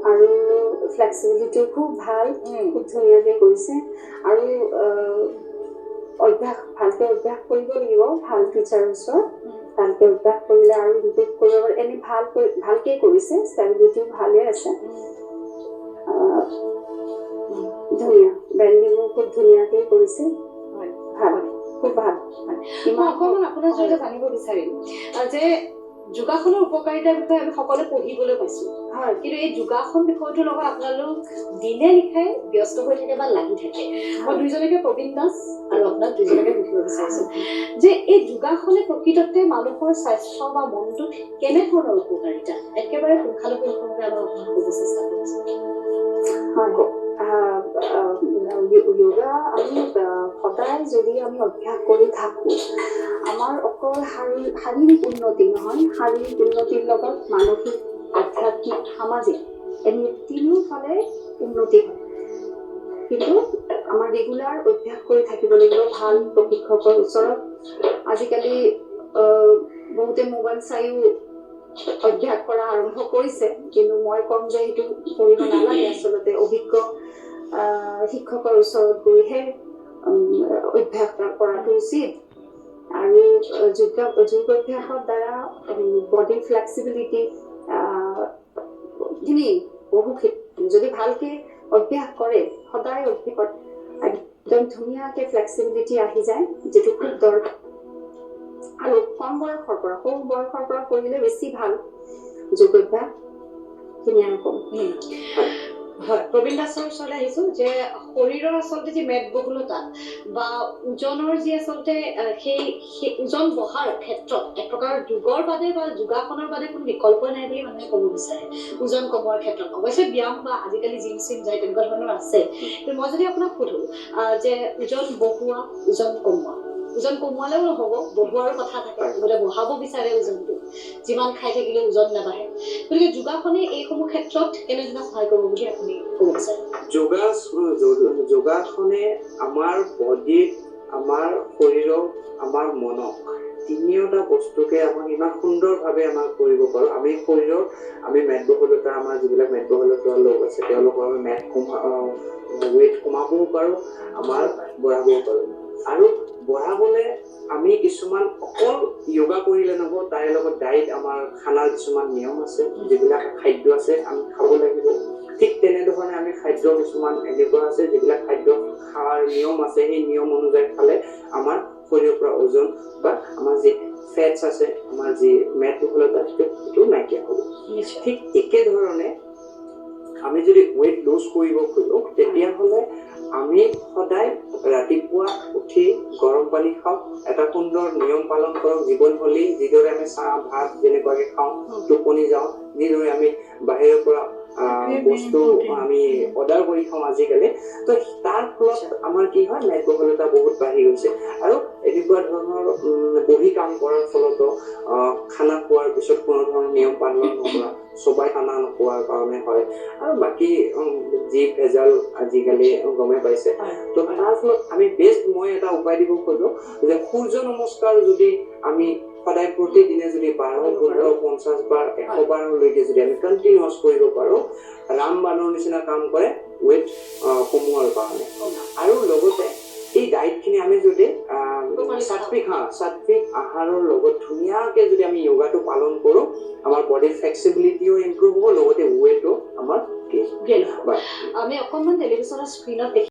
আৰু ফ্লেক্সিবিলিটিও খুব ভাল, খুব ধুনীয়াকৈ কৰিছে। আৰু ভালকৈ অভ্যাস কৰিব লাগিব, ভাল টিচাৰৰ ওচৰত ভালকৈ অভ্যাস কৰিলে আৰু ইম্প্ৰুভ কৰিব পাৰে। এনেই ভালকৈ কৰিছে, ষ্টেবিলিটিও ভালেই আছে, ধুনীয়া। বেণ্ডিঙো খুব ধুনীয়াকৈ কৰিছে, ভাল, খুব ভাল। মই অকণমান আপোনাৰ জৰিয়তে জানিব বিচাৰিম যে যোগাসনৰ উপকাৰিতাৰ বিষয়ে আমি সকলোৱে পঢ়িবলৈ পাইছো, কিন্তু এই যোগাসন বিষয়টোৰ লগত আপোনালোক দিনে নিশাই ব্যস্ত হৈ থাকে বা লাগি থাকে। মই দুইজনকে প্ৰবীণ দাস আৰু আপোনাক দুইজনকে সুধিব বিচাৰিছো যে এই যোগাসনে প্ৰকৃততে মানুহৰ স্বাস্থ্য বা মনটো কেনেধৰণৰ উপকাৰিতা একেবাৰে পুংখানুপুংখভাৱে আমাৰ অকণমান ক'ব চেষ্টা কৰিছো। য়োগা আমি সদায় যদি আমি অভ্যাস কৰি থাকোঁ, আমাৰ অকল শাৰীৰিক উন্নতি নহয়, শাৰীৰিক উন্নতিৰ লগত মানসিক, আধ্যাত্মিক, সামাজিক এনে তিনিওফালে উন্নতি হয়। কিন্তু আমাৰ ৰেগুলাৰ অভ্যাস কৰি থাকিব লাগিব ভাল প্ৰশিক্ষকৰ ওচৰত। আজিকালি বহুতে মোবাইল চাইও অভ্যাস কৰা আৰম্ভ কৰিছে, কিন্তু মই ক'ম যে সেইটো কৰিব নালাগে। আচলতে অভিজ্ঞ শিক্ষকৰ ওচৰত গৈহে অভ্যাস কৰাটো উচিত। আৰু যোগ অভ্যাসৰ দ্বাৰা বডি ফ্লেক্সিবিলিটি বহু যদি ভালকৈ অভ্যাস কৰে, সদায় অভ্যাসত একদম ধুনীয়াকৈ ফ্লেক্সিবিলিটি আহি যায়, যিটো খুব দৰকাৰ। আৰু কম বয়সৰ পৰা, সৰু বয়সৰ পৰা কৰিলে বেছি ভাল যোগ অভ্যাস। খিনি কম। হয়, প্ৰবীণ দাসৰ ওচৰলৈ আহিছো যে শৰীৰৰ আচলতে যি মেদবহুলতা বা ওজনৰ যি আচলতে সেই ওজন বঢ়াৰ ক্ষেত্ৰত এক প্ৰকাৰ যোগৰ বাদে বা যোগাসনৰ বাদে কোনো বিকল্প নাই বুলি মানুহে ক'ব বিচাৰে। ওজন কমোৱাৰ ক্ষেত্ৰত অৱশ্যে ব্যায়াম বা আজিকালি জিম চিম যায় তেনেকুৱা ধৰণৰ আছে, কিন্তু মই যদি আপোনাক সোধো যে ওজন বঢ়োৱা, ওজন কমোৱা, ওজন কমোৱালেও নহ'ব, বঢ়োৱাৰো কথা থাকে, বোলে বঢ়াব বিচাৰে ওজনটো, যিমান খাই থাকিলে ওজন নাবাঢ়ে। গতিকে যোগাসনে এইসমূহ ক্ষেত্ৰত কেনেধৰণে সহায় কৰিব বুলি আপুনি ক'ব বিচাৰে? যোগাসনে আমাৰ বডিক, আমাৰ শৰীৰক, আমাৰ মনক তিনিওটা বস্তুকে আমাক ইমান সুন্দৰভাৱে আমাক কৰিব পাৰোঁ। আমি শৰীৰৰ মেদবহুলতা, আমাৰ যিবিলাক মেদবহুলতা লোক আছে তেওঁলোকৰ আমি ৱেইট কমাবও পাৰোঁ, আমাৰ বঢ়াবও পাৰোঁ। আৰু বঢ়াবলৈ আমি কিছুমান অকল য়োগা কৰিলে নহ'ব, তাইৰ লগত ডাইট, আমাৰ খানাৰ কিছুমান নিয়ম আছে, যিবিলাক খাদ্য আছে আমি খাব লাগিব। ঠিক তেনেধৰণে আমি খাদ্য কিছুমান এনেকুৱা আছে যিবিলাক খাদ্য খোৱাৰ নিয়ম আছে, সেই নিয়ম অনুযায়ী খালে আমাৰ শৰীৰৰ পৰা ওজন বা আমাৰ যি ফেটছ আছে, আমাৰ যি মেদবহুলতা সেইটো নাইকিয়া হ'ব। ঠিক একেধৰণে আমি যদি ৱেইট লুজ কৰিব খোজো, তেতিয়াহ'লে আমি সদায় ৰাতিপুৱা উঠি গৰম পানী খাওঁ, এটা সুন্দৰ নিয়ম পালন কৰক, জীৱনশৈলী যিদৰে আমি চাহ ভাত যেনেকুৱাকৈ খাওঁ, টোপনি যাওঁ, যিদৰে আমি বাহিৰৰ পৰা বস্তু আমি অৰ্ডাৰ কৰি খাওঁ আজিকালি, তো তাৰ ফলত আমাৰ কি হয়, মেদবহুলতা বহুত বাঢ়ি গৈছে। আৰু এনেকুৱা ধৰণৰ বহি কাম কৰাৰ ফলতো খানা খোৱাৰ পিছত কোনো ধৰণৰ নিয়ম পালন নকৰা, চবাই খানা নোখোৱাৰ কাৰণে হয়। আৰু বাকী যি ভেজাল আজিকালি গমে পাইছে, তো তাৰ ফলত আমি মই এটা উপায় দিব খোজো যে সূৰ্য নমস্কাৰ যদি আমি সদায় প্ৰতিদিনে যদি 12, 15, 50 বাৰ 100 বাৰলৈকে যদি আমি কণ্টিনিউৱাছ কৰিব পাৰোঁ, ৰামবাণৰ নিচিনা কাম কৰে ৱেইট কমোৱাৰ কাৰণে। আৰু লগতে এই ডাইটখিনি আমি যদি সাত্বিক আহাৰৰ লগত ধুনীয়াকৈ যদি আমি য়োগাটো পালন কৰোঁ, আমাৰ বডিৰ ফ্লেক্সিবিলিটিও ইম্প্ৰুভ হ'ব, লগতে ৱেইটো আমাৰ গেইন হ'ব। আমি অকণমান টেলিভিশ্যনৰ স্ক্ৰীণত